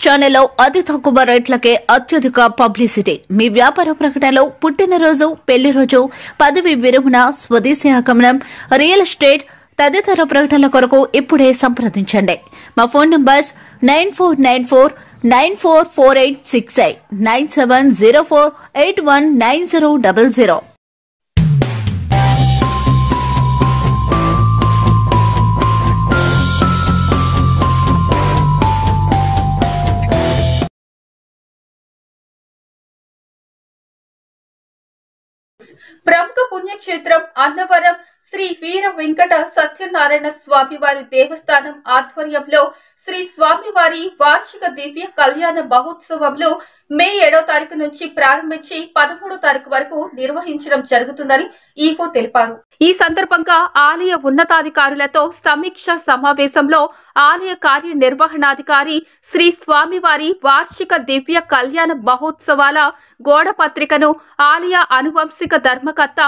ఛానల్లో అతి తక్కువ రేట్లకే అత్యధిక పబ్లిసిటీ. మీ వ్యాపార ప్రకటనలో పుట్టినరోజు, పెళ్లి రోజు, పదవి విరమణ, స్వదేశీ ఆగమనం, రియల్ ఎస్టేట్ తదితర ప్రకటనల కొరకు ఇప్పుడే సంప్రదించండి. మా ఫోన్ నంబర్స్ 9494944868 9704819000. ప్రముఖ పుణ్యక్షేత్రం అన్నవరం శ్రీ వీర వెంకట సత్యనారాయణ స్వామివారి దేవస్థానం ఆధ్వర్యంలో శ్రీ స్వామివారి వార్షిక దివ్య కళ్యాణ మహోత్సవంలో మే 7వ తారీఖు నుంచి ప్రారంభించి 13వ తారీఖు వరకు నిర్వహించడం జరుగుతుందని ఈవో తెలిపారు. ఈ సందర్భంగా ఆలయ ఉన్నతాధికారులతో సమీక్ష సమావేశంలో ఆలయ కార్యనిర్వహణాధికారి శ్రీ స్వామివారి వార్షిక దివ్య కళ్యాణ మహోత్సవాల గోడపత్రికను ఆలయ అనువంశిక ధర్మకర్త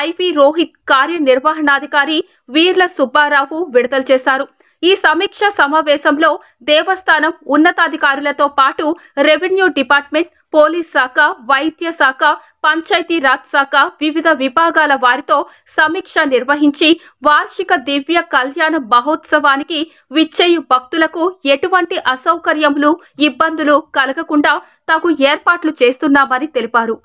ఐవి రోహిత్, కార్యనిర్వహణాధికారి వీర్ల సుబ్బారావు విడుదల చేశారు. ఈ సమీక్ష సమావేశంలో దేవస్థానం ఉన్నతాధికారులతో పాటు రెవెన్యూ డిపార్ట్మెంట్, పోలీస్ శాఖ, వైద్య శాఖ, పంచాయతీ రాజ్ శాఖ వివిధ విభాగాల వారితో సమీక్ష నిర్వహించి వార్షిక దివ్య కళ్యాణ మహోత్సవానికి విచ్చేయు భక్తులకు ఎటువంటి అసౌకర్యములు, ఇబ్బందులు కలగకుండా తగు ఏర్పాట్లు చేస్తున్నామని తెలిపారు.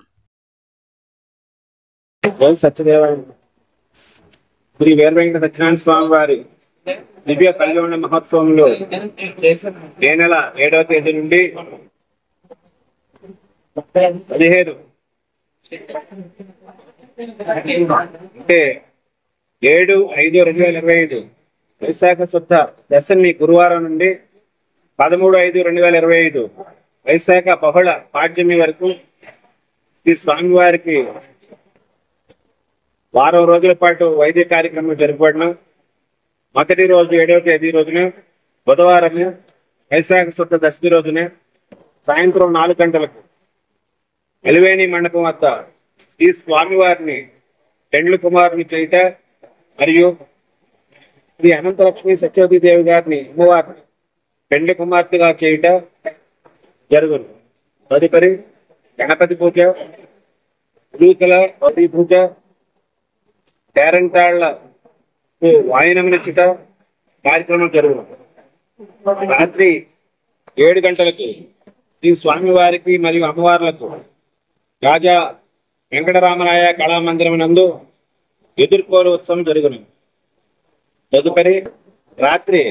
శ్రీ వీర వెంకట సత్యనారాయణ స్వామి వారి దివ్య కళ్యాణ మహోత్సవంలో మే నెల 7వ తేదీ నుండి 17 అంటే 7/5/2025 వైశాఖ శుద్ధ దశమి గురువారం నుండి 13/5/2025 వైశాఖ బహుళ పాడ్యమి వరకు శ్రీ స్వామివారికి వారం రోజుల పాటు వైద్య కార్యక్రమం జరపబడిన మొదటి రోజు 7వ తేదీ రోజున బుధవారం వైశాఖ శుద్ధ దశమి రోజున సాయంత్రం 4 గంటలకు ఎలివేణి మండపం వద్ద ఈ స్వామివారిని పెండ్లి కుమారుని చేయుట మరియు శ్రీ అనంతలక్ష్మి సత్యవతి దేవి గారిని అమ్మవారిని పెండ్లి కుమార్తెగా చేయుట జరుగును. తదుపరి గణపతి పూజ, ఉదూకల పూజ, పేరంటాళ్ల వాయనమిచ్చుట కార్యక్రమం జరుగును. రాత్రి 7 గంటలకు శ్రీ స్వామివారికి మరియు అమ్మవార్లకు రాజా వెంకటరామరాయ కళామందిరం నందు ఎదుర్కోలు ఉత్సవం జరుగును. తదుపరి రాత్రి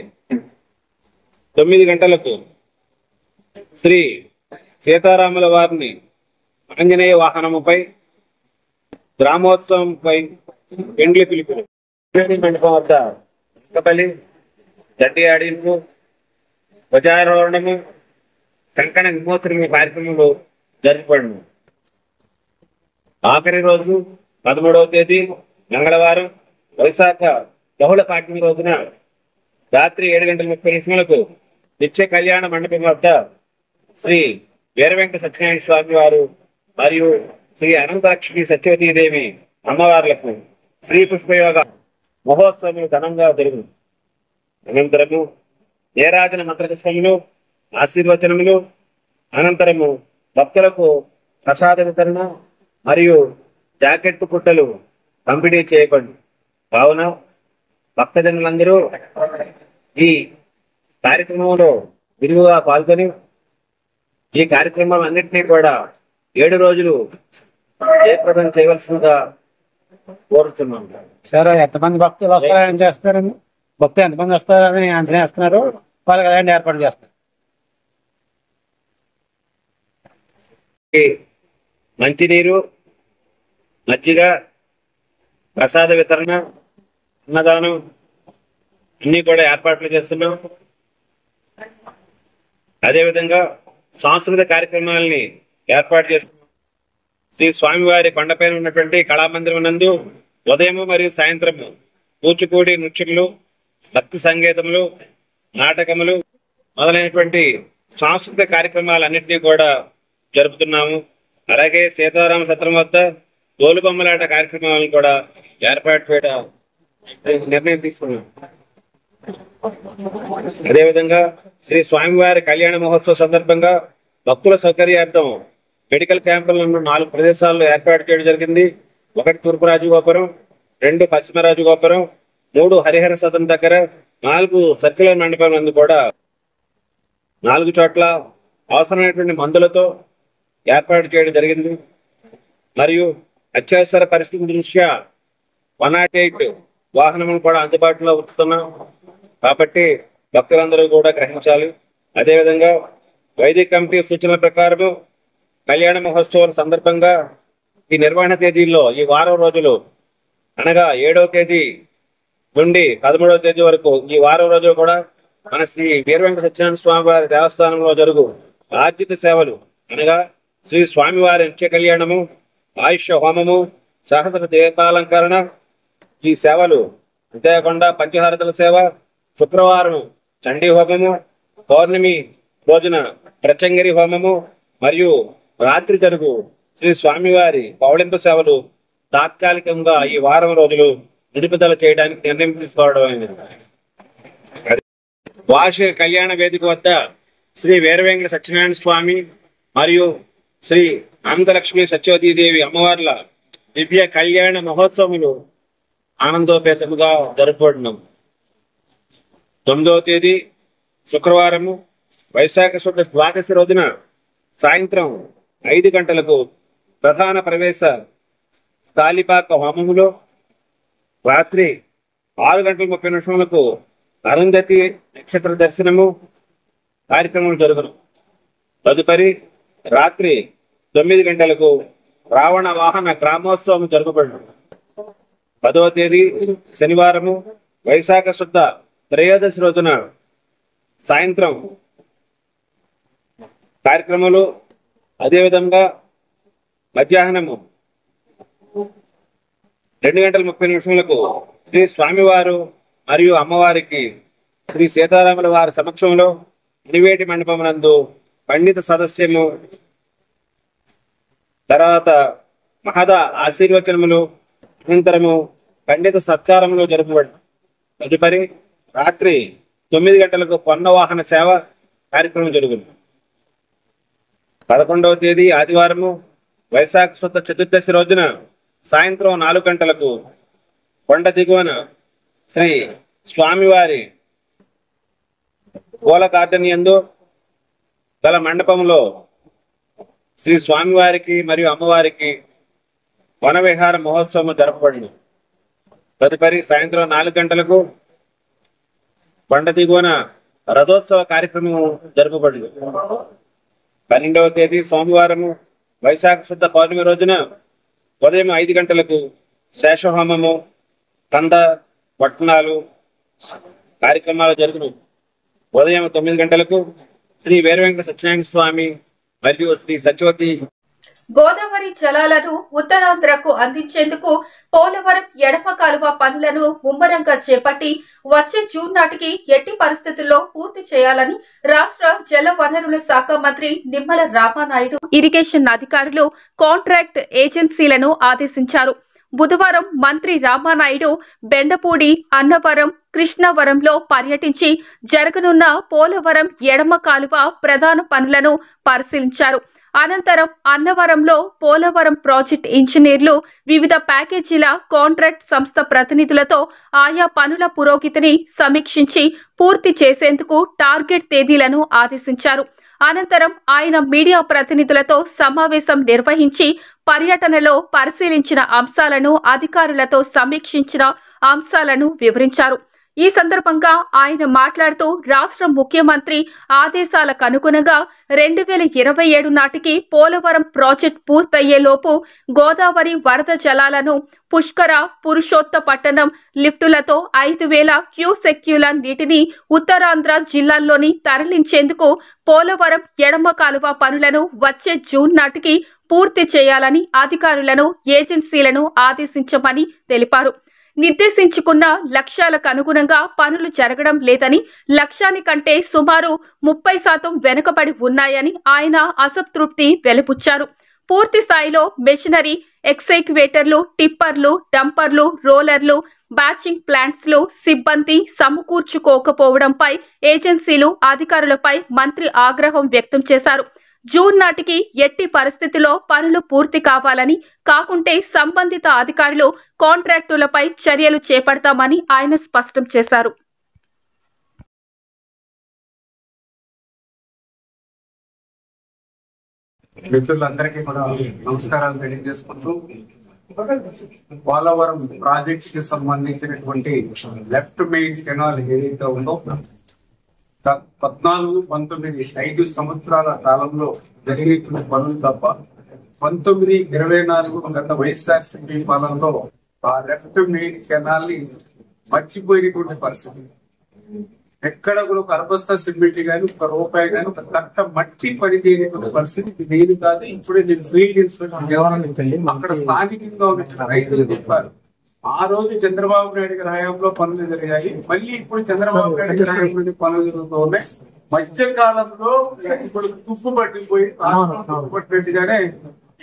9 గంటలకు శ్రీ సీతారాముల వారిని ఆంజనేయ వాహనముపై గ్రామోత్సవంపై పెండ్లి పిలుపులు మండపం వద్ద బలి, దడ్డి ఆడింపు, ధ్వజారోహణము, కంకణ విమోచన కార్యక్రమాలు జరపబడును. ఆఖరి రోజు 13వ తేదీ మంగళవారం వైశాఖ బహుళ పాడ్యమి రోజున రాత్రి 7:30 నిత్య కళ్యాణ మండపం వద్ద శ్రీ వీర వెంకట సత్యనారాయణ స్వామి వారు మరియు శ్రీ అనంతలక్ష్మి సత్యవతీదేవి అమ్మవార్లకు శ్రీ పుష్పయోగ మహోత్సవం ఘనంగా జరుగును. అనంతరము నీరాజన మంత్రపుష్పములు, ఆశీర్వచనములు, అనంతరము భక్తులకు ప్రసాద వితరణ మరియు జాకెట్ పుట్టలు పంపిణీ చేయబడి కావున భక్తజనులందరూ ఈ కార్యక్రమంలో విరివిగా పాల్గొని ఈ కార్యక్రమాలన్నింటినీ కూడా 7 రోజులు జయప్రదం చేయవలసిందిగా కోరుతున్నాం. సార్, ఎంతమంది భక్తులు వస్తారని చేస్తారని, భక్తులు ఎంతమంది వస్తారని అంచనా వేస్తున్నారు, వాళ్ళకి ఎలాంటి ఏర్పాటు చేస్తారు? మంచినీరు, మజ్జిగ, ప్రసాద వితరణ, అన్నదానం అన్ని కూడా ఏర్పాట్లు చేస్తున్నాం. అదేవిధంగా సాంస్కృతిక కార్యక్రమాలని ఏర్పాటు చేస్తున్నాం. శ్రీ స్వామివారి కొండపైన ఉన్నటువంటి కళామందిరం నందు ఉదయము మరియు సాయంత్రము కూచిపూడి నృత్యములు, భక్తి సంగీతములు, నాటకములు మొదలైనటువంటి సాంస్కృతిక కార్యక్రమాలన్నింటినీ కూడా జరుపుతున్నాము. అలాగే సీతారామ సత్రం వద్ద తోలుబొమ్మలాట కార్యక్రమాలను కూడా ఏర్పాటు చేయడం నిర్ణయం తీసుకున్నాం. అదేవిధంగా శ్రీ స్వామివారి కళ్యాణ మహోత్సవ సందర్భంగా భక్తుల సౌకర్యార్థం మెడికల్ క్యాంపులను 4 ప్రదేశాల్లో ఏర్పాటు చేయడం జరిగింది. 1 తూర్పు రాజగోపురం, 2 పశ్చిమ రాజగోపురం, 3 హరిహర సదన్ దగ్గర, 4 సర్క్యులర్ మండపం నందు కూడా 4 చోట్ల అవసరమైనటువంటి మందులతో ఏర్పాటు చేయడం జరిగింది. మరియు అత్యవసర పరిస్థితి దృష్ట్యా 108 వాహనములు కూడా అందుబాటులో ఉంచుతున్నాం కాబట్టి భక్తులందరూ కూడా గ్రహించాలి. అదేవిధంగా వైదిక కమిటీ సూచనల ప్రకారం కళ్యాణ మహోత్సవాల సందర్భంగా ఈ నిర్వహణ తేదీల్లో ఈ వారం రోజులు అనగా 7వ తేదీ నుండి 13వ తేదీ వరకు ఈ వారం రోజులు కూడా మన శ్రీ వీర వెంకట సత్యనారాయణ స్వామి వారి దేవస్థానంలో జరుగు ఆర్జిత సేవలు అనగా శ్రీ స్వామివారి నిత్య కళ్యాణము, ఆయుష్య హోమము, సహస్ర దీపాలంకరణ ఈ సేవలు అంతేకాకుండా పంచహారతుల సేవ, శుక్రవారం చండీ హోమము, పౌర్ణమి రోజున ప్రత్యంగిరి హోమము మరియు రాత్రి జరుగు శ్రీ స్వామివారి పౌళింపు సేవలు తాత్కాలికంగా ఈ వారం రోజులు నిలుపుదల చేయడానికి నిర్ణయం తీసుకోవడం అయింది. వార్షిక కళ్యాణ వేదిక వద్ద శ్రీ వీర వెంకట సత్యనారాయణ స్వామి మరియు శ్రీ అనంతలక్ష్మి సత్యవతీదేవి అమ్మవార్ల దివ్య కళ్యాణ మహోత్సవములు ఆనందోపేతముగా జరుపుకుంటున్నాం. 9వ తేదీ శుక్రవారము వైశాఖ శుద్ధ ద్వాదశి రోజున సాయంత్రం 5 గంటలకు ప్రధాన ప్రవేశ స్థాళిపాక హోమములో, రాత్రి 6:30 అరుంధతి నక్షత్ర దర్శనము కార్యక్రమం జరుగును. తదుపరి రాత్రి 9 గంటలకు రావణ వాహన గ్రామోత్సవం జరగబడును. 10వ తేదీ శనివారము వైశాఖ శుద్ధ త్రయోదశి రోజున సాయంత్రం కార్యక్రమాలు, అదేవిధంగా మధ్యాహ్నము 2:30 శ్రీ స్వామివారు మరియు అమ్మవారికి శ్రీ సీతారాముల వారి సమక్షంలో ఇనివేటి మండపం నందు పండిత సదస్యము, తర్వాత మహద ఆశీర్వచనములు, అనంతరము పండిత సత్కారములు జరుపబడి తదుపరి రాత్రి 9 గంటలకు పొన్న వాహన సేవ కార్యక్రమం జరుగును. 11వ తేదీ ఆదివారము వైశాఖ శుద్ధ చతుర్దశి రోజున సాయంత్రం 4 గంటలకు కొండ దిగువన శ్రీ స్వామివారి పూల గార్డెన్ యందు గల మండపంలో శ్రీ స్వామివారికి మరియు అమ్మవారికి వనవిహార మహోత్సవం జరపబడింది. తదుపరి సాయంత్రం 4 గంటలకు కొండ దిగువన రథోత్సవ కార్యక్రమం జరపబడింది. 12వ తేదీ సోమవారము వైశాఖ శుద్ధ పౌర్ణమి రోజున ఉదయం 5 గంటలకు శేషహోమము, కంద పట్టణాలు కార్యక్రమాలు జరుగును. ఉదయం 9 గంటలకు శ్రీ వీర వెంకట సత్యనారాయణ స్వామి మరియు శ్రీ సత్యవతి గోదావరి జలాలను ఉత్తరాంధ్రకు అందించేందుకు పోలవరం ఎడమ కాలువ పనులను ముమ్మరంగా చేపట్టి వచ్చే జూన్ నాటికి ఎట్టి పరిస్థితుల్లో పూర్తి చేయాలని రాష్ట్ర జల వనరుల శాఖ మంత్రి నిమ్మల రామానాయుడు ఇరిగేషన్ అధికారులు, కాంట్రాక్ట్ ఏజెన్సీలను ఆదేశించారు. బుధవారం మంత్రి రామానాయుడు బెండపూడి, అన్నవరం, కృష్ణవరంలో పర్యటించి జరగనున్న పోలవరం ఎడమ కాలువ ప్రధాన పనులను పరిశీలించారు. అనంతరం అన్నవరంలో పోలవరం ప్రాజెక్ట్ ఇంజనీర్లు వివిధ ప్యాకేజీల కాంట్రాక్ట్ సంస్థ ప్రతినిధులతో ఆయా పనుల పురోగతిని సమీక్షించి పూర్తి చేసేందుకు టార్గెట్ తేదీలను ఆదేశించారు. అనంతరం ఆయన మీడియా ప్రతినిధులతో సమావేశం నిర్వహించి పర్యటనలో పరిశీలించిన అంశాలను, అధికారులతో సమీక్షించిన అంశాలను వివరించారు. ఈ సందర్భంగా ఆయన మాట్లాడుతూ రాష్ట్ర ముఖ్యమంత్రి ఆదేశాలకు అనుగుణంగా 2027 నాటికి పోలవరం ప్రాజెక్టు పూర్తయ్యేలోపు గోదావరి వరద జలాలను పుష్కర, పురుషోత్తపట్టణం లిఫ్టులతో 5,000 క్యూసెక్యుల నీటిని ఉత్తరాంధ్ర జిల్లాల్లోని తరలించేందుకు పోలవరం ఎడమ కాలువ పనులను వచ్చే జూన్ నాటికి పూర్తి చేయాలని అధికారులను, ఏజెన్సీలను ఆదేశించమని తెలిపారు. నిర్దేశించుకున్న లక్ష్యాలకు అనుగుణంగా పనులు జరగడం లేదని, లక్ష్యానికంటే సుమారు 30% వెనుకబడి ఉన్నాయని ఆయన అసంతృప్తి వెలిబుచ్చారు. పూర్తి స్థాయిలో మెషినరీ, ఎక్స్కవేటర్లు, టిప్పర్లు, డంపర్లు, రోలర్లు, బ్యాచింగ్ ప్లాంట్స్ లో సిబ్బంది సమకూర్చుకోకపోవడంపై ఏజెన్సీలు, అధికారులపై మంత్రి ఆగ్రహం వ్యక్తం చేశారు. జూన్ నాటికి ఎట్టి పరిస్థితిలో పనులు పూర్తి కావాలని, కాకుంటే సంబంధిత అధికారులు, కాంట్రాక్టులపై చర్యలు చేపడతామని ఆయన స్పష్టం చేశారు. మిత్రులందరికీ కూడా నమస్కారాలు తెలియజేసుకుంటూ, పోలవరం ప్రాజెక్ట్ కి సంబంధించినటువంటి లెఫ్ట్ మెయిన్ కెనాల్ ఏదైతే ఉందో 14-19 5 సంవత్సరాల కాలంలో జరిగినటువంటి పనులు తప్ప 19-24 గత వైఎస్ఆర్సీపీ పాలనలో ఆ లెఫ్ట్ మెయిన్ కెనాల్ ని మర్చిపోయినటువంటి పరిస్థితి. ఎక్కడ కూడా ఒక అర్బస్తా సిమెంట్ గాని, ఒక రూపాయి గాని, ఒక కట్ట మట్టి పని చేయనటువంటి పరిస్థితి నేను కాదు. ఇప్పుడే నేను ఫీల్డ్ ఇన్స్పెక్టర్ అక్కడ స్థానికంగా ఉన్న రైతులు చెప్పారు. ఆ రోజు చంద్రబాబు నాయుడు గారి హయాంలో పనులు జరిగాయి, మళ్ళీ ఇప్పుడు చంద్రబాబు నాయుడు గారి హయాంలో పనులు జరుగుతూ ఉన్నాయి. మధ్య కాలంలో ఇప్పుడు తుప్పు పట్టిపోయి తుప్పు పట్టినట్టుగానే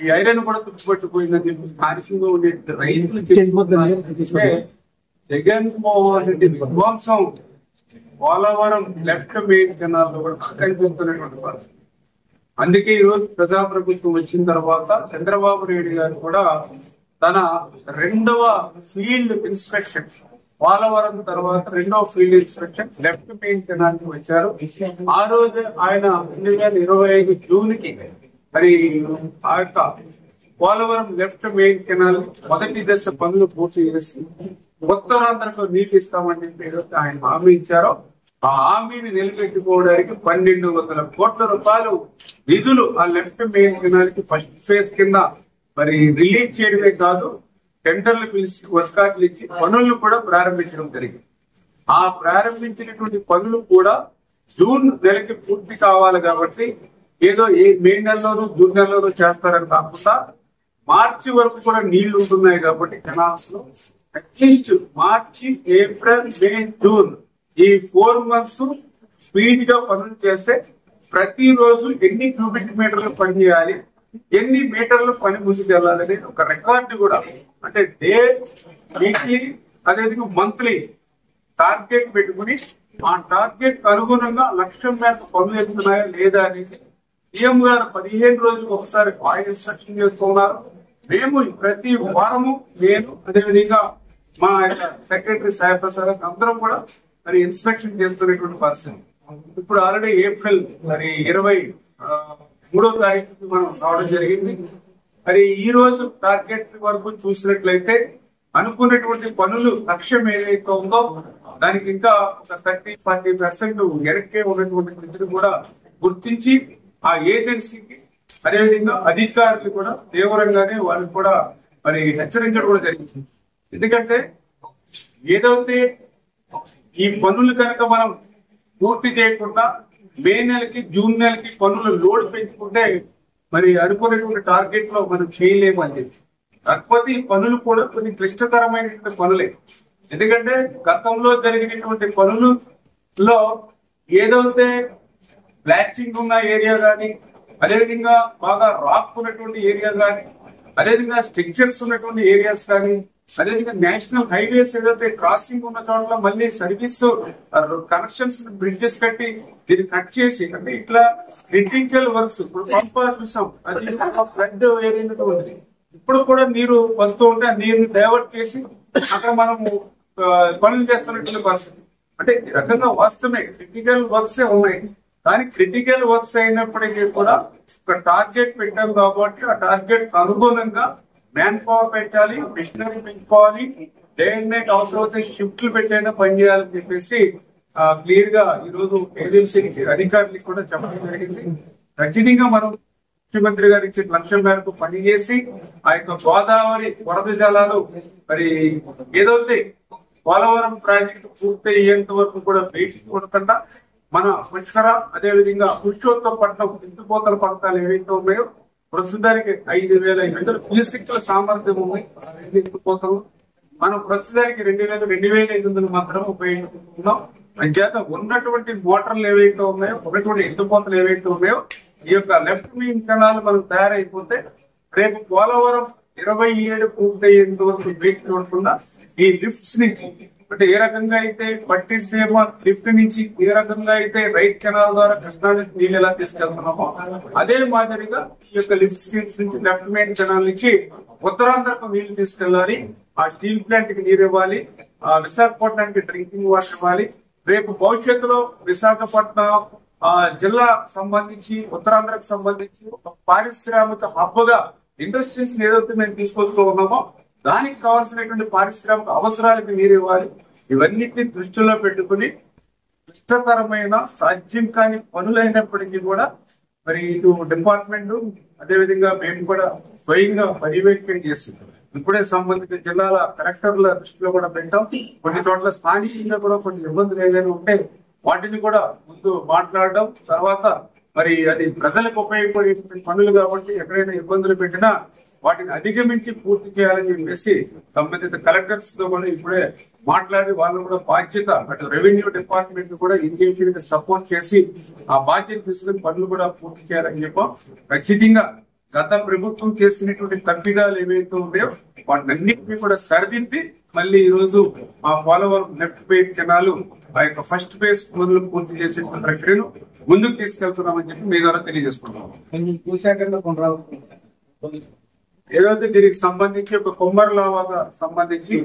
ఈ ఐరన్ కూడా తుప్పు పట్టిపోయిందని చెప్పి స్థానికంగా ఉండే రైతులు చెప్తే జగన్మోహన్ రెడ్డి విధ్వంసం పోలవరం లెఫ్ట్ మెయిన్ కెనాల్ లో కూడా కనిపిస్తున్నటువంటి పరిస్థితి. అందుకే ఈ రోజు ప్రజాప్రభుత్వం వచ్చిన తర్వాత చంద్రబాబు నాయుడు గారు కూడా తన రెండవ ఫీల్డ్ ఇన్స్పెక్షన్, పోలవరం తర్వాత రెండవ field inspection left main canal కి వచ్చారు. ఆ రోజు ఆయన 2025 జూన్ కి మరి ఆ యొక్క పోలవరం లెఫ్ట్ మెయిన్ కెనాల్ మొదటి దశ పనులు పూర్తి చేసి ఉత్తరాంధ్రకు నీటి ఇస్తామని చెప్పి ఆయన హామీ ఇచ్చారో ఆ హామీని నిలబెట్టుకోవడానికి 1200 కోట్ల రూపాయలు నిధులు ఆ లెఫ్ట్ మెయిన్ కెనాల్ కి ఫస్ట్ ఫేజ్ కింద మరి రిలీజ్ చేయడమే కాదు, టెండర్లు పిలిచి వర్కాట్లు ఇచ్చి పనులను కూడా ప్రారంభించడం జరిగింది. ఆ ప్రారంభించినటువంటి పనులు కూడా జూన్ నెలకి పూర్తి కావాలి కాబట్టి ఏదో మే నెలలోనూ జూన్ నెలలోనూ చేస్తారని కాకుండా మార్చి వరకు కూడా నీళ్లు ఉంటున్నాయి కాబట్టి కెనాల్స్ లో అట్లీస్ట్ మార్చి, ఏప్రిల్, మే, జూన్ ఈ 4 months స్పీడ్ గా పనులు చేస్తే ప్రతిరోజు ఎన్ని క్యూబిక్ మీటర్లు పని చేయాలి, ఎన్ని మీటర్లు పని ముందుకెళ్లాలని ఒక రికార్డు కూడా, అంటే డే, వీక్లీ, అదేవిధంగా మంత్లీ టార్గెట్ పెట్టుకుని ఆ టార్గెట్ అనుగుణంగా లక్ష్యం మేరకు పనులు వెళ్తున్నాయా లేదా అనేది సీఎం గారు 15 రోజులకు ఒకసారి ఆయన ఇన్స్ట్రక్షన్ చేస్తున్నారు. మేము ప్రతి వారము నేను అదేవిధంగా మా సెక్రటరీ సాయిప్రసాద్ అందరం కూడా మరి ఇన్స్పెక్షన్ చేస్తున్నటువంటి పరిస్థితి. ఇప్పుడు ఆల్రెడీ ఏప్రిల్ మరి 23వ తారీఖు మనం రావడం జరిగింది. మరి ఈ రోజు టార్గెట్ వరకు చూసినట్లయితే అనుకున్నటువంటి పనులు లక్ష్యం ఏదైతే ఉందో దానికి ఇంకా ఒక 30-40% వెనక్కే ఉన్నటువంటి స్థితిని కూడా గుర్తించి ఆ ఏజెన్సీకి అదేవిధంగా అధికారులు కూడా తీవ్రంగానే వాళ్ళకి కూడా మరి హెచ్చరించడం కూడా జరిగింది. ఎందుకంటే ఏదైతే ఈ పనులు కనుక మనం పూర్తి చేయకుండా మే నెలకి, జూన్ నెలకి పనులు లోడ్ పెంచుకుంటే మరి అనుకునేటువంటి టార్గెట్ లో మనం చేయలేము అని చెప్పి. కాకపోతే ఈ పనులు కూడా కొన్ని క్లిష్టతరమైనటువంటి పనులే. ఎందుకంటే గతంలో జరిగినటువంటి పనులలో ఏదైతే బ్లాస్టింగ్ ఉన్న ఏరియా కానీ, అదేవిధంగా బాగా రాక్ ఉన్నటువంటి ఏరియా కానీ, అదేవిధంగా స్ట్రక్చర్స్ ఉన్నటువంటి ఏరియాస్ కానీ, అదేవిధంగా నేషనల్ హైవేస్ ఏదైతే క్రాసింగ్ ఉన్న చోట్ల మళ్ళీ సర్వీస్ కనెక్షన్స్ బ్రిడ్జెస్ కట్టి దీన్ని కట్ చేసి, అంటే ఇట్లా క్రిటికల్ వర్క్స్ ఇప్పుడు పంప చూసాం, అది ఫ్లడ్ ఏరియా ఉంది. ఇప్పుడు కూడా నీరు వస్తూ ఉంటే ఆ నీరుని డైవర్ట్ చేసి అక్కడ మనము పనులు చేస్తున్నటువంటి పరిస్థితి. అంటే ఈ రకంగా వాస్తవమే క్రిటికల్ వర్క్స్ ఉన్నాయి. కానీ క్రిటికల్ వర్క్స్ అయినప్పటికీ కూడా ఒక టార్గెట్ పెట్టాం కాబట్టి ఆ టార్గెట్ అనుగుణంగా మ్యాన్ పవర్ పెట్టాలి, మిషనరీ పెంచుకోవాలి, డే అండ్ నైట్ అవసరం అయితే షిఫ్ట్లు పెట్టైనా పనిచేయాలని చెప్పేసి క్లియర్ గా ఈ రోజు ఏజెన్సీకి అధికారులకు కూడా చెప్పడం జరిగింది. ఖచ్చితంగా మనం ముఖ్యమంత్రి గారు ఇచ్చిన లక్ష్యం మేరకు పనిచేసి ఆ యొక్క గోదావరి వరద జలాలు మరి ఏదైతే పోలవరం ప్రాజెక్టు పూర్తి అయ్యేంత వరకు కూడా బయటికి కొడకుండా మన పుష్కర అదేవిధంగా పురుషోత్తపట్నం ఎత్తిపోతల పథకాలు ఏవైతే ఉన్నాయో ప్రస్తుతానికి 5,500 క్యూసెక్ల సామర్థ్యం ఉన్నాయి. ఎత్తిపోతలు మనం ప్రస్తుతానికి 2,500 మాత్రం ఉపయోగించుకుంటున్నాం. అంచేత ఉన్నటువంటి మోటార్లు ఏవైతే ఉన్నాయో, ఉన్నటువంటి ఎత్తిపోతలు ఏవైతే ఉన్నాయో ఈ యొక్క లెఫ్ట్ మెయిన్ కెనాల్ మనకు తయారైపోతే రేపు పోలవరం 27 పూర్తయ్యేంత వరకు బ్రేక్ చూడకుండా ఈ లిఫ్ట్స్ నుంచి అంటే ఏ రకంగా అయితే పట్టిసీమ లిఫ్ట్ నుంచి ఏ రకంగా అయితే రైట్ కెనాల్ ద్వారా కృష్ణా నది నీళ్ళు ఎలా తీసుకెళ్తున్నామో అదే మాదిరిగా ఈ యొక్క లిఫ్ట్ స్కీమ్స్ నుంచి లెఫ్ట్ మెయిన్ కెనాల్ నుంచి ఉత్తరాంధ్రకు నీళ్లు తీసుకెళ్లాలి. ఆ స్టీల్ ప్లాంట్ కి నీరు ఇవ్వాలి, ఆ విశాఖపట్నానికి డ్రింకింగ్ వాటర్ ఇవ్వాలి. రేపు భవిష్యత్తులో విశాఖపట్నం జిల్లా సంబంధించి ఉత్తరాంధ్రకు సంబంధించి ఒక పారిశ్రామిక హబ్ గా ఇండస్ట్రీస్ ఏదైతే మేము తీసుకొస్తూ ఉన్నామో దానికి కావాల్సినటువంటి పారిశ్రామిక అవసరాలకు నీరు ఇవ్వాలి. ఇవన్నిటిని దృష్టిలో పెట్టుకుని క్లిష్టతరమైన సాధ్యం కాని పనులైనప్పటికీ కూడా మరి ఇటు డిపార్ట్మెంట్ అదేవిధంగా మేము కూడా స్వయంగా పర్యవేక్షణ చేస్తున్నాం. ఇప్పుడే సంబంధిత జిల్లాల కలెక్టర్ల దృష్టిలో కూడా పెట్టాం. కొన్ని చోట్ల స్థానికంగా కూడా కొన్ని ఇబ్బందులు ఏదైనా ఉంటే వాటిని కూడా ముందు మాట్లాడడం, తర్వాత మరి అది ప్రజలకు ఉపయోగపడే పనులు కాబట్టి ఎక్కడైనా ఇబ్బందులు పెట్టినా వాటిని అధిగమించి పూర్తి చేయాలని చెప్పేసి సంబంధిత కలెక్టర్స్ తో కూడా ఇప్పుడే మాట్లాడి వాళ్ళు కూడా బాధ్యత అటు రెవెన్యూ డిపార్ట్మెంట్ కూడా ఇంజనీరింగ్ కి సపోర్ట్ చేసి ఆ బాధ్యత తీసుకుని పనులు కూడా పూర్తి చేయాలని చెప్పాం. ఖచ్చితంగా గత ప్రభుత్వం చేసినటువంటి తప్పిదాలు ఏవైతే ఉన్నాయో వాటినన్నింటినీ కూడా సరిదిద్ది మళ్ళీ ఈ రోజు ఆ పోలవరం లెఫ్ట్ ఫేజ్ కెనాల్ ఆ యొక్క ఫస్ట్ ఫేజ్ పనులు పూర్తి చేసే ప్రక్రియను ముందుకు తీసుకెళ్తున్నామని చెప్పి మీ ద్వారా తెలియజేసుకుంటున్నాం. ఏదైతే దీనికి సంబంధించి ఒక కొమ్మర్లావాగా సంబంధించి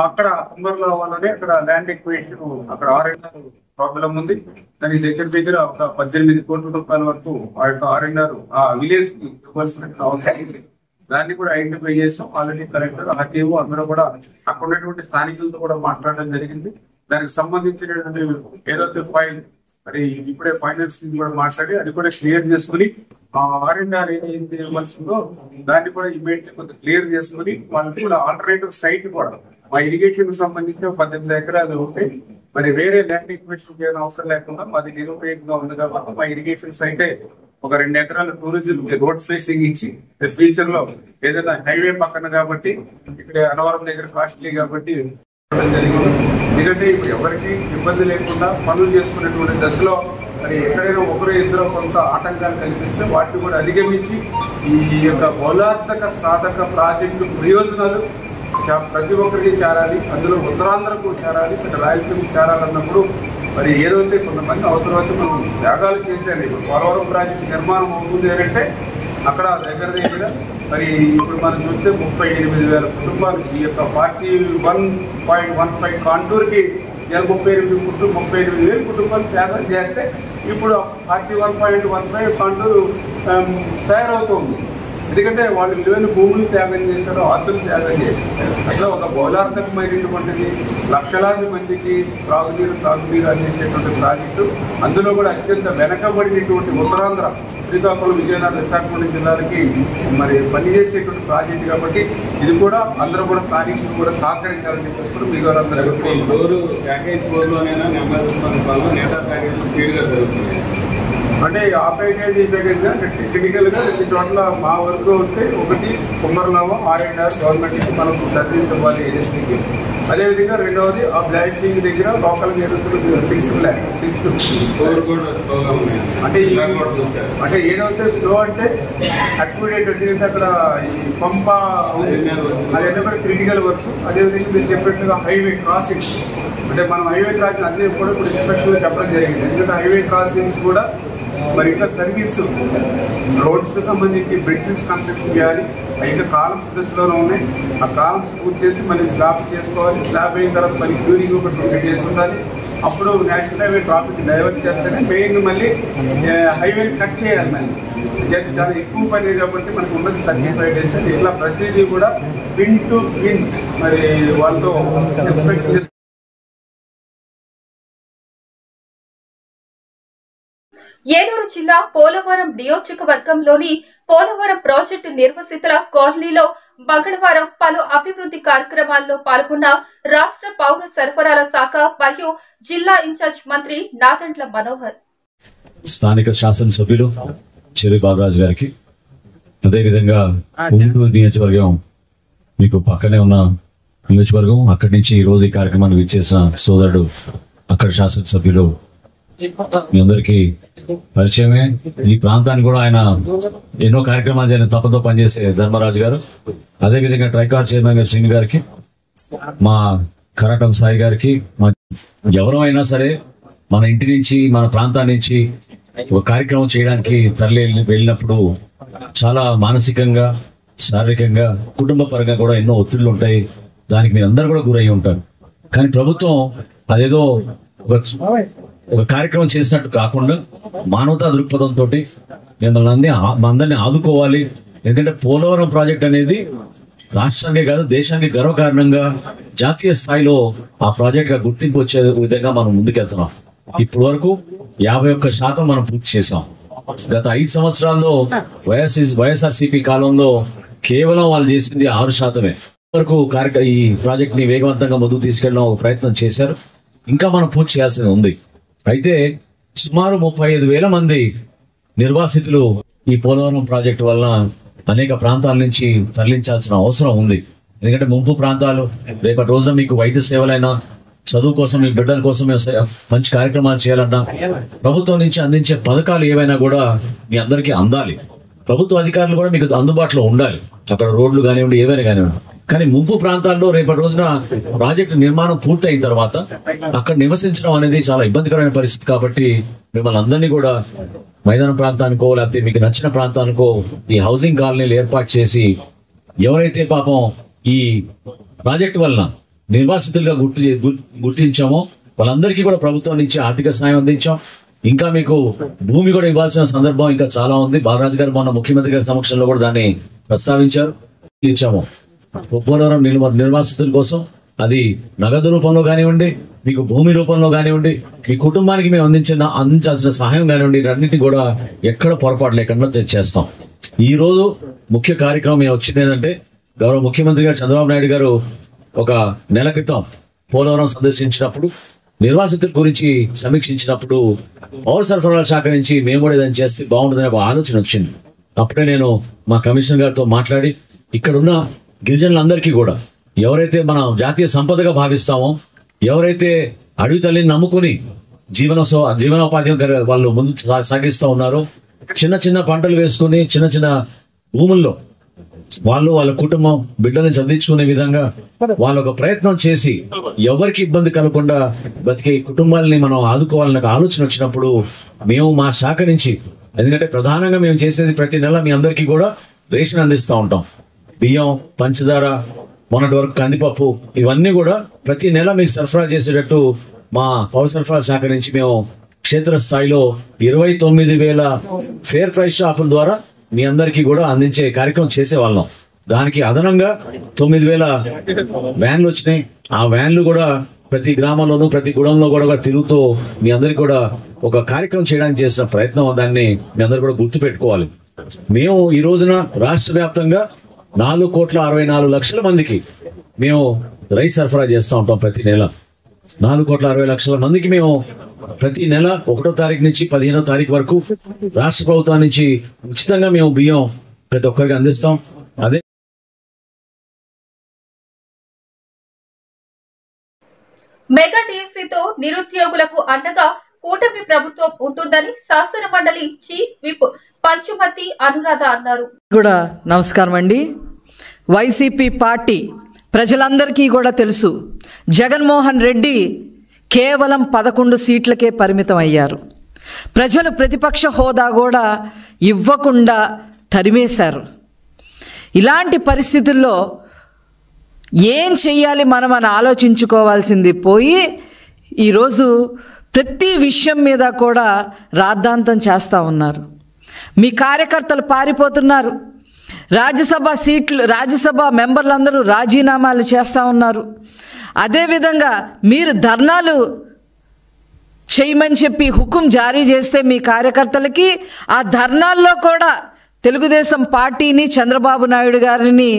అక్కడ కొమ్మర్లావాలోనే అక్కడ ల్యాండ్ ఎక్విజిషన్ అక్కడ R&R ప్రాబ్లం ఉంది. దానికి దగ్గర ఒక 18 కోట్ల రూపాయల వరకు ఆ యొక్క R&R ఆ విలేజ్ కి ఇవ్వాల్సిన అవసరం ఉంది. దాన్ని కూడా ఐడెంటిఫై చేసాం. ఆల్రెడీ కలెక్టర్ RTO అందరూ కూడా అక్కడ ఉన్నటువంటి స్థానికులతో కూడా మాట్లాడడం జరిగింది. దానికి సంబంధించినటువంటి ఏదైతే ఫైల్ మరి ఇప్పుడే ఫైనాన్స్ కూడా మాట్లాడి అది కూడా క్లియర్ చేసుకుని R&R ఏదైతే ఇవ్వాల్సిందో దాన్ని కూడా ఇమీడియట్ కొంత క్లియర్ చేసుకుని వాళ్ళకి కూడా ఆల్టర్నేటివ్ సైట్ కూడా మా ఇరిగేషన్ కు సంబంధించి 18 ఎకరాలు ఉంటే మరి వేరే ల్యాండ్ ఎక్విజిషన్ చేయడం అవసరం లేకుండా మాది నిరుపయోగంగా ఉంది కాబట్టి మా ఇరిగేషన్ సైటే ఒక 2 ఎకరాల టూరిజం రోడ్ ఫేసింగ్ ఇచ్చి ఫ్యూచర్ లో ఏదైనా హైవే పక్కన కాబట్టి ఇక్కడ అనవరం దగ్గర కాస్ట్లీ కాబట్టి ఎందుకంటే ఇప్పుడు ఎవరికి ఇబ్బంది లేకుండా పనులు చేసుకునేటువంటి దశలో మరి ఎక్కడైనా ఒకరు ఇద్దరు కొంత ఆటంకాలు కల్పిస్తే వాటిని కూడా అధిగమించి ఈ యొక్క బౌలాత్మక సాధక ప్రాజెక్టు ప్రయోజనాలు ప్రతి ఒక్కరికి చేరాలి, అందులో ఉత్తరాంధ్రకు చేరాలి, రాయలసీమకు చేరాలన్నప్పుడు మరి ఏదైతే కొంతమంది అవసరమైతే మనం త్యాగాలు చేసేది. పోలవరం ప్రాజెక్టు నిర్మాణం అవుతుంది అంటే అక్కడ దగ్గర మరి ఇప్పుడు మనం చూస్తే 38,000 కుటుంబాలు ఈ యొక్క 41.15 కాంటూర్ కి 38,000 కుటుంబాలు త్యాగం చేస్తే ఇప్పుడు 41.15 కాంటూర్ తయారవుతుంది. ఎందుకంటే వాళ్ళు విలువైన భూములు త్యాగం చేశారు, ఆస్తులు త్యాగం చేశారు. అట్లా ఒక బౌలార్థకమైనటువంటిది లక్షలాది మందికి త్రాగునీరు సాగునీరు అందించేటువంటి ప్రాజెక్టు. అందులో కూడా అత్యంత వెనకబడినటువంటి ఉత్తరాంధ్ర శ్రీకాకుళం, విజయనగరం, విశాఖపట్నం జిల్లాలకి మరి పనిచేసేటువంటి ప్రాజెక్టు కాబట్టి ఇది కూడా అందరూ కూడా స్థానికులు కూడా సహకరించాలని చెప్పేసి కూడా మీ ద్వారా అంటే ఆ ప్యాకేజ్ ఈ ప్యాకేజ్ అంటే టెక్నికల్ గా 2 చోట్ల మా వరకు వస్తే ఒకటి కుమ్మర్లావా R&R గవర్నమెంట్ మనకు సర్వీస్ ఇవ్వాలి ఏజెన్సీకి. అదేవిధంగా రెండవది ఆ బ్లాస్టింగ్ దగ్గర లోకల్ జరుగుతున్న 6th అంటే ఏదైతే స్లో అంటే అక్విడేట్ అంటే అక్కడ ఈ పంప అదైతే కూడా క్రిటికల్ వర్క్స్. అదేవిధంగా మీరు చెప్పినట్టుగా హైవే క్రాసింగ్స్ అంటే మనం హైవే క్రాసింగ్ అన్ని కూడా ఇప్పుడు ఇన్స్పెక్షన్ లో చెప్పడం జరిగింది. ఎందుకంటే హైవే క్రాసింగ్స్ కూడా మరి ఇంకా సర్వీస్ రోడ్స్ కు సంబంధించి బ్రిడ్జెస్ కన్స్ట్రక్షన్ చేయాలి. అయితే కాలమ్స్ దశలోనే ఉన్నాయి. ఆ కాలమ్స్ పూర్తి చేసి మళ్ళీ స్లాబ్ చేసుకోవాలి. స్లాబ్ అయిన తర్వాత మళ్ళీ క్యూరింగ్ ఒక 20 days ఉండాలి. అప్పుడు నేషనల్ హైవే ట్రాఫిక్ డైవర్ట్ చేస్తేనే మెయిన్ మళ్ళీ హైవే కట్ చేయాలి. మళ్ళీ చాలా ఎక్కువ పని కాబట్టి మనకు ఉన్నది 35 days. ఇట్లా ప్రతిదీ కూడా పిన్ టు పిన్ మరి వాళ్ళతో ఎక్స్పెక్ట్ చేసి ఏలూరు జిల్లా పోలవరం నియోజకవర్గంలోని పోలవరం ప్రాజెక్టు నిర్వసితుల కాలనీలో మంగళవారం పలు అభివృద్ధి కార్యక్రమాల్లో పాల్గొన్న రాష్ట్ర పౌర సరఫరాల శాఖ మరియు జిల్లా ఇన్ఛార్జ్ మంత్రి నాదెండ్ల మనోహర్. స్థానిక శాసనసభ్యులు చెరి బాలరాజు గారికి, అదేవిధంగా గుంటూరు నియోజకవర్గం మీకు పక్కనే ఉన్న నియోజకవర్గం, అక్కడి నుంచి ఈ రోజు ఈ కార్యక్రమాన్ని విచ్చేసిన సోదరుడు అక్కడ శాసనసభ్యులు మీ అందరికీ పరిచయమే. ఈ ప్రాంతానికి కూడా ఆయన ఎన్నో కార్యక్రమాలు చేయని తప్పతో పనిచేసే ధర్మరాజు గారు, అదేవిధంగా ట్రైకార్ చైర్మన్ గారు సింగ్ గారికి, మా కరాటం సాయి గారికి, మా ఎవరైనా సరే మన ఇంటి నుంచి మన ప్రాంతాన్ని నుంచి ఒక కార్యక్రమం చేయడానికి తరలి వెళ్ళినప్పుడు చాలా మానసికంగా, శారీరకంగా, కుటుంబ పరంగా కూడా ఎన్నో ఒత్తిళ్లు ఉంటాయి. దానికి మీరు అందరూ కూడా గురయ్యి ఉంటారు. కానీ ప్రభుత్వం అదేదో ఒక కార్యక్రమం చేసినట్టు కాకుండా మానవతా దృక్పథంతో మిమ్మల్ని అందరినీ ఆదుకోవాలి. ఎందుకంటే పోలవరం ప్రాజెక్ట్ అనేది రాష్ట్రానికే కాదు దేశానికి గర్వకారణంగా జాతీయ స్థాయిలో ఆ ప్రాజెక్ట్ గా గుర్తింపు వచ్చే విధంగా మనం ముందుకెళ్తున్నాం. ఇప్పటి వరకు 51% మనం పూర్తి చేసాం. గత 5 సంవత్సరాల్లో వైఎస్ఆర్సీపీ కాలంలో కేవలం వాళ్ళు చేసింది 6% వరకు ఈ ప్రాజెక్ట్ ని వేగవంతంగా ముందుకు తీసుకెళ్ళడం ఒక ప్రయత్నం చేశారు. ఇంకా మనం పూర్తి చేయాల్సింది ఉంది. అయితే సుమారు 35,000 మంది నిర్వాసితులు ఈ పోలవరం ప్రాజెక్టు వలన అనేక ప్రాంతాల నుంచి తరలించాల్సిన అవసరం ఉంది. ఎందుకంటే ముంపు ప్రాంతాలు, రేపటి రోజున మీకు వైద్య సేవలైనా, చదువు కోసం, మీ బిడ్డల కోసం మంచి కార్యక్రమాలు చేయాలన్నా, ప్రభుత్వం నుంచి అందించే పథకాలు ఏవైనా కూడా మీ అందరికీ అందాలి. ప్రభుత్వ అధికారులు కూడా మీకు అందుబాటులో ఉండాలి. అక్కడ రోడ్లు కానివ్వండి, ఏవైనా కానివ్వండి. కానీ ముంపు ప్రాంతాల్లో రేపటి రోజున ప్రాజెక్టు నిర్మాణం పూర్తయిన తర్వాత అక్కడ నివసించడం అనేది చాలా ఇబ్బందికరమైన పరిస్థితి. కాబట్టి మిమ్మల్ని అందరినీ కూడా మైదాన ప్రాంతానికో లేకపోతే మీకు నచ్చిన ప్రాంతానికో ఈ హౌసింగ్ కాలనీలు ఏర్పాటు చేసి ఎవరైతే పాపం ఈ ప్రాజెక్టు వలన నిర్వాసితులుగా గుర్తించామో వాళ్ళందరికీ కూడా ప్రభుత్వం నుంచి ఆర్థిక సాయం అందించాం. ఇంకా మీకు భూమి కూడా ఇవ్వాల్సిన సందర్భం ఇంకా చాలా ఉంది. బాలరాజు గారు మొన్న ముఖ్యమంత్రి గారి సమక్షంలో కూడా దాన్ని ప్రస్తావించారు. ఇచ్చాము పోలవరం నిర్వాసితుల కోసం. అది నగదు రూపంలో కానివ్వండి, మీకు భూమి రూపంలో కానివ్వండి, మీ కుటుంబానికి మేము అందించాల్సిన సహాయం కానివ్వండి, అన్నింటినీ కూడా ఎక్కడ పొరపాటు లేకుండా చేస్తాం. ఈ రోజు ముఖ్య కార్యక్రమం వచ్చింది ఏంటంటే, గౌరవ ముఖ్యమంత్రి గారు చంద్రబాబు నాయుడు గారు ఒక నెల క్రితం పోలవరం సందర్శించినప్పుడు నిర్వాసితుల గురించి సమీక్షించినప్పుడు పౌర సరఫరాల శాఖ నుంచి మేము కూడా ఏదైనా చేస్తే బాగుంటుందనే ఒక ఆలోచన వచ్చింది. అప్పుడే నేను మా కమిషనర్ గారితో మాట్లాడి ఇక్కడున్న గిరిజనులందరికీ కూడా ఎవరైతే మనం జాతీయ సంపదగా భావిస్తామో, ఎవరైతే అడవి తల్లిని నమ్ముకుని జీవనోపాధి వాళ్ళు ముందు సాగిస్తూ ఉన్నారో, చిన్న చిన్న పంటలు వేసుకుని చిన్న చిన్న భూముల్లో వాళ్ళ కుటుంబం బిడ్డల్ని చదివించుకునే విధంగా వాళ్ళు ఒక ప్రయత్నం చేసి ఎవరికి ఇబ్బంది కలగకుండా బతికే కుటుంబాలని మనం ఆదుకోవాలన్న ఆలోచన వచ్చినప్పుడు మేము మా శాఖ నుంచి, ఎందుకంటే ప్రధానంగా మేము చేసేది ప్రతి నెల మీ అందరికీ కూడా రేషన్ అందిస్తూ ఉంటాం. బియ్యం, పంచదార, మొన్నటి వరకు కందిపప్పు, ఇవన్నీ కూడా ప్రతి నెల మీకు సరఫరా చేసేటట్టు మా పౌర సరఫరా శాఖ నుంచి మేము క్షేత్రస్థాయిలో 29,000 ఫేర్ ప్రైస్ షాపుల ద్వారా మీ అందరికీ కూడా అందించే కార్యక్రమం చేసేవాళ్ళం. దానికి అదనంగా 9,000 వ్యాన్లు వచ్చినాయి. ఆ వ్యాన్లు కూడా ప్రతి గ్రామంలోనూ ప్రతి గుడంలో కూడా తిరుగుతూ మీ అందరికి కూడా ఒక కార్యక్రమం చేయడానికి చేసిన ప్రయత్నం. దాన్ని మీ అందరు కూడా గుర్తు పెట్టుకోవాలి. మేము ఈ రోజున రాష్ట్ర వ్యాప్తంగా 4,64,00,000 మందికి మేము రైస్ సరఫరా చేస్తూ ఉంటాం. ప్రతి నెల 4,60,00,000 మందికి మేము ప్రతి నెల 1వ తారీఖు నుంచి 15వ తారీఖు వరకు రాష్ట్ర ప్రభుత్వం నుంచి ఉచితంగా మేము బియ్యం ప్రతి ఒక్కరికి అందిస్తాం. అదే మెగా డిఎస్సీతో నిరుద్యోగులకు అండగా కూటమి ప్రభుత్వం ఉంటుందని శాసన మండలి చీఫ్ విప్ పంచుమతి అనురాధ అన్నారు. కూడా నమస్కారం అండి. వైసీపీ పార్టీ ప్రజలందరికీ కూడా తెలుసు, జగన్మోహన్ రెడ్డి కేవలం 11 సీట్లకే పరిమితం అయ్యారు. ప్రజలు ప్రతిపక్ష హోదా కూడా ఇవ్వకుండా తరిమేశారు. ఇలాంటి పరిస్థితుల్లో ఏం చెయ్యాలి మనం అని ఆలోచించుకోవాల్సింది పోయి ఈరోజు ప్రతి విషయం మీద కూడా రాద్ధాంతం చేస్తూ ఉన్నారు. మీ కార్యకర్తలు పారిపోతున్నారు. రాజ్యసభ మెంబర్లందరూ రాజీనామాలు చేస్తూ ఉన్నారు. అదేవిధంగా మీరు ధర్నాలు చేయమని చెప్పి హుకుం జారీ చేస్తే మీ కార్యకర్తలకి ఆ ధర్నాల్లో కూడా తెలుగుదేశం పార్టీని, చంద్రబాబు నాయుడు గారిని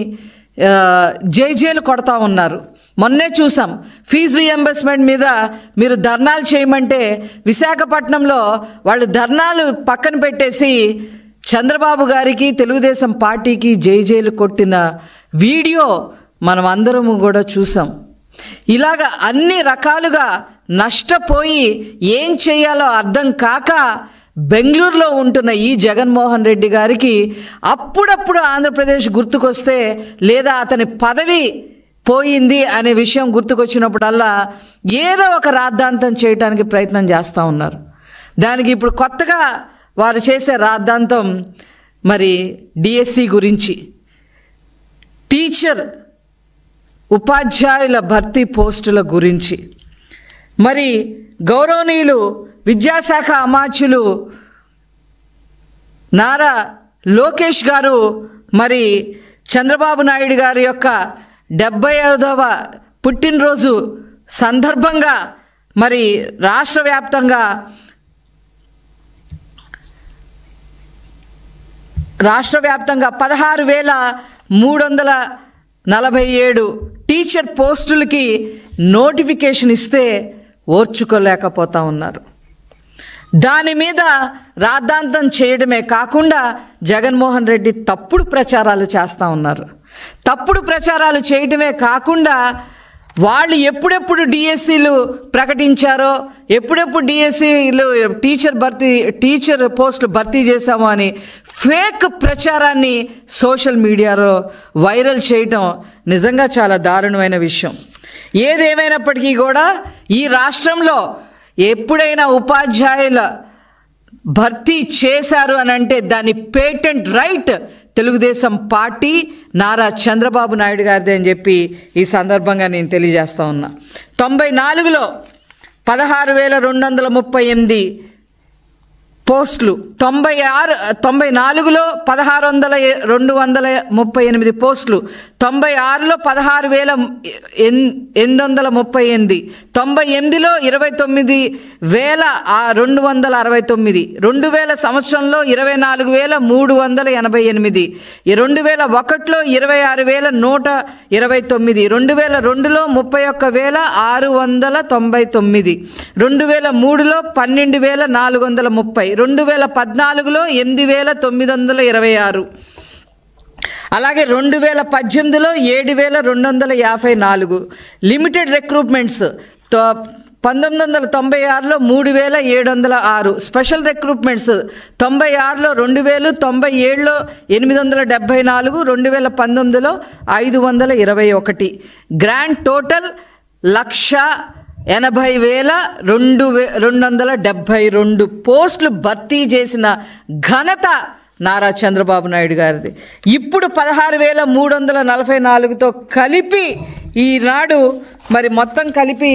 జైలు కొడతా ఉన్నారు. మొన్నే చూసాం, ఫీజు రీఎంబర్స్మెంట్ మీద మీరు ధర్నాలు చేయమంటే విశాఖపట్నంలో వాళ్ళు ధర్నాలు పక్కన పెట్టేసి చంద్రబాబు గారికి, తెలుగుదేశం పార్టీకి జైలు కొట్టిన వీడియో మనం అందరము కూడా చూసాం. ఇలాగ అన్ని రకాలుగా నష్టపోయి ఏం చేయాలో అర్థం కాక బెంగళూరులో ఉంటున్న ఈ జగన్మోహన్ రెడ్డి గారికి అప్పుడప్పుడు ఆంధ్రప్రదేశ్ గుర్తుకొస్తే లేదా అతని పదవి పోయింది అనే విషయం గుర్తుకొచ్చినప్పుడల్లా ఏదో ఒక రాద్ధాంతం చేయడానికి ప్రయత్నం చేస్తూ ఉన్నారు. దానికి ఇప్పుడు కొత్తగా వారు చేసే రాద్ధాంతం మరి డిఎస్సి గురించి, టీచర్ ఉపాధ్యాయుల భర్తీ పోస్టుల గురించి. మరి గౌరవనీయులు విద్యాశాఖ అమాత్యులు నారా లోకేష్ గారు మరి చంద్రబాబు నాయుడు గారి యొక్క 75వ పుట్టినరోజు సందర్భంగా మరి రాష్ట్ర వ్యాప్తంగా 16,347 టీచర్ పోస్టులకి నోటిఫికేషన్ ఇస్తే ఓర్చుకోలేకపోతా ఉన్నారు. దాని మీద రాద్ధాంతం చేయడమే కాకుండా జగన్మోహన్ రెడ్డి తప్పుడు ప్రచారాలు చేస్తూ ఉన్నారు. తప్పుడు ప్రచారాలు చేయడమే కాకుండా వాళ్ళు ఎప్పుడెప్పుడు డిఎస్సీలు ప్రకటించారో, ఎప్పుడెప్పుడు డిఎస్సీలు టీచర్ పోస్టులు భర్తీ చేశామో అని ఫేక్ ప్రచారాన్ని సోషల్ మీడియాలో వైరల్ చేయటం నిజంగా చాలా దారుణమైన విషయం. ఏదేమైనప్పటికీ కూడా ఈ రాష్ట్రంలో ఎప్పుడైనా ఉపాధ్యాయుల భర్తీ చేశారు అని అంటే దాని patent right Telugu Desam party Nara Chandrababu Naidu గారిదే అని చెప్పి ఈ సందర్భంగా నేను తెలియజేస్తా ఉన్నా. 94లో 16,238 పోస్టులు, 94లో 16,238 పోస్టులు, 96లో 16,838, 98లో 29,269, 2000 సంవత్సరంలో 24,388, 2001లో 26,129, 2002లో 31,699, 2003లో 12,430, 2014లో 8,926, అలాగే 2018లో 7,254. లిమిటెడ్ రిక్రూట్మెంట్స్ 1996లో 3,706, స్పెషల్ రిక్రూట్మెంట్స్ 96లో 2,000, 97లో 874, 2019లో 521. గ్రాండ్ టోటల్ 1,80,272 పోస్టులు భర్తీ చేసిన ఘనత నారా చంద్రబాబు నాయుడు గారిది. ఇప్పుడు 16,344తో కలిపి ఈనాడు మరి మొత్తం కలిపి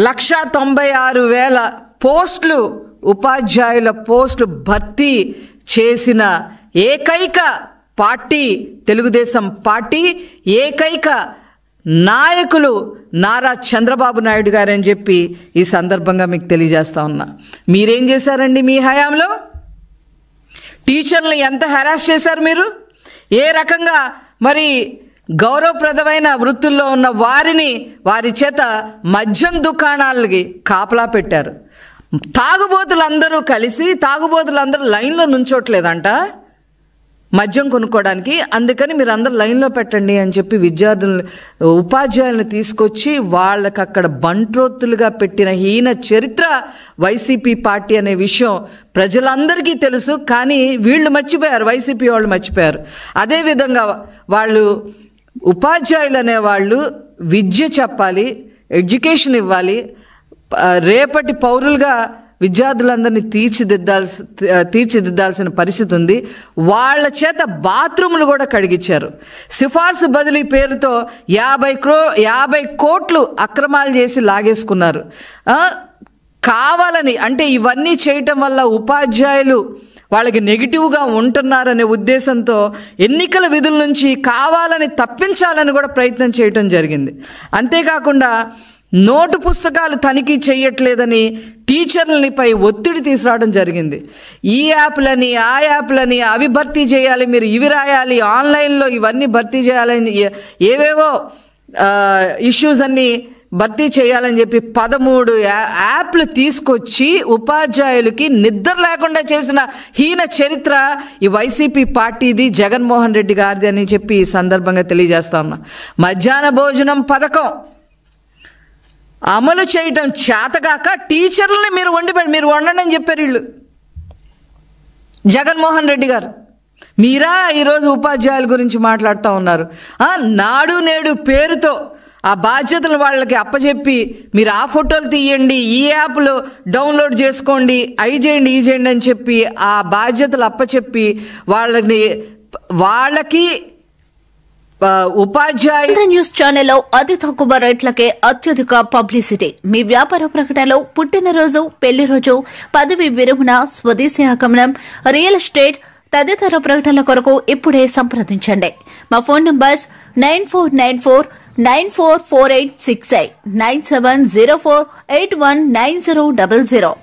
1,96,000 పోస్టులు ఉపాధ్యాయుల పోస్టులు భర్తీ చేసిన ఏకైక పార్టీ తెలుగుదేశం పార్టీ, ఏకైక నాయకులు నారా చంద్రబాబు నాయుడు గారు అని చెప్పి ఈ సందర్భంగా మీకు తెలియజేస్తా ఉన్నా. మీరేం చేశారండి మీ హయాంలో? టీచర్లు ఎంత హెరాస్ చేశారు మీరు? ఏ రకంగా మరి గౌరవప్రదమైన వృత్తుల్లో ఉన్న వారి చేత మద్యం దుకాణాలకి కాపలా పెట్టారు. తాగుబోతులందరూ లైన్లో నుంచోట్లేదంట మద్యం కొనుక్కోవడానికి. అందుకని మీరు అందరు లైన్లో పెట్టండి అని చెప్పి ఉపాధ్యాయులను తీసుకొచ్చి వాళ్ళకి అక్కడ బంట్రోత్తులుగా పెట్టిన హీన చరిత్ర వైసీపీ పార్టీ అనే విషయం ప్రజలందరికీ తెలుసు. కానీ వీళ్ళు మర్చిపోయారు, వైసీపీ వాళ్ళు మర్చిపోయారు. అదేవిధంగా వాళ్ళు ఉపాధ్యాయులు అనేవాళ్ళు విద్య చెప్పాలి, ఎడ్యుకేషన్ ఇవ్వాలి, రేపటి పౌరులుగా విద్యార్థులందరినీ తీర్చిదిద్దాల్సిన పరిస్థితి ఉంది. వాళ్ళ చేత బాత్రూములు కూడా కడిగించారు. సిఫార్సు బదిలీ పేరుతో 50 కోట్లు అక్రమాలు చేసి లాగేసుకున్నారు. కావాలని అంటే ఇవన్నీ చేయటం వల్ల ఉపాధ్యాయులు వాళ్ళకి నెగిటివ్గా ఉంటున్నారనే ఉద్దేశంతో ఎన్నికల విధుల నుంచి కావాలని తప్పించాలని కూడా ప్రయత్నం చేయటం జరిగింది. అంతేకాకుండా నోటు పుస్తకాలు తనిఖీ చేయట్లేదని టీచర్లపై ఒత్తిడి తీసుకురావడం జరిగింది. ఈ యాప్లని ఆ యాప్లని అవి భర్తీ చేయాలి, మీరు ఇవి రాయాలి, ఆన్లైన్లో ఇవన్నీ భర్తీ చేయాలని ఏవేవో ఇష్యూస్ అన్నీ భర్తీ చేయాలని చెప్పి 13 యాప్లు తీసుకొచ్చి ఉపాధ్యాయులకి నిద్ర లేకుండా చేసిన హీన చరిత్ర ఈ వైసీపీ పార్టీది, జగన్మోహన్ రెడ్డి గారిది అని చెప్పి ఈ సందర్భంగా తెలియజేస్తా ఉన్నా. మధ్యాహ్న భోజనం పథకం అమలు చేయటం చేతగాక టీచర్లని మీరు వండండి అని చెప్పారు వీళ్ళు. జగన్మోహన్ రెడ్డి గారు మీరా ఈరోజు ఉపాధ్యాయుల గురించి మాట్లాడుతూ ఉన్నారు. నాడు నేడు పేరుతో ఆ బాధ్యతలు వాళ్ళకి అప్పచెప్పి మీరు ఆ ఫోటోలు తీయండి, ఈ యాప్లో డౌన్లోడ్ చేసుకోండి, అవి చేయండి ఈ చేయండి అని చెప్పి ఆ బాధ్యతలు అప్పచెప్పి వాళ్ళకి ఉపాధ్యాయ న్యూస్ ఛానల్లో అతి తక్కువ రేట్లకే అత్యధిక పబ్లిసిటీ. మీ వ్యాపార ప్రకటనలో పుట్టినరోజు, పెళ్లి రోజు, పదవి విరమణ, స్వదేశీ ఆగమనం, రియల్ ఎస్టేట్ తదితర ప్రకటనల కొరకు ఇప్పుడే సంప్రదించండి. మా ఫోన్ నంబర్స్ 9494944868, 9704819000.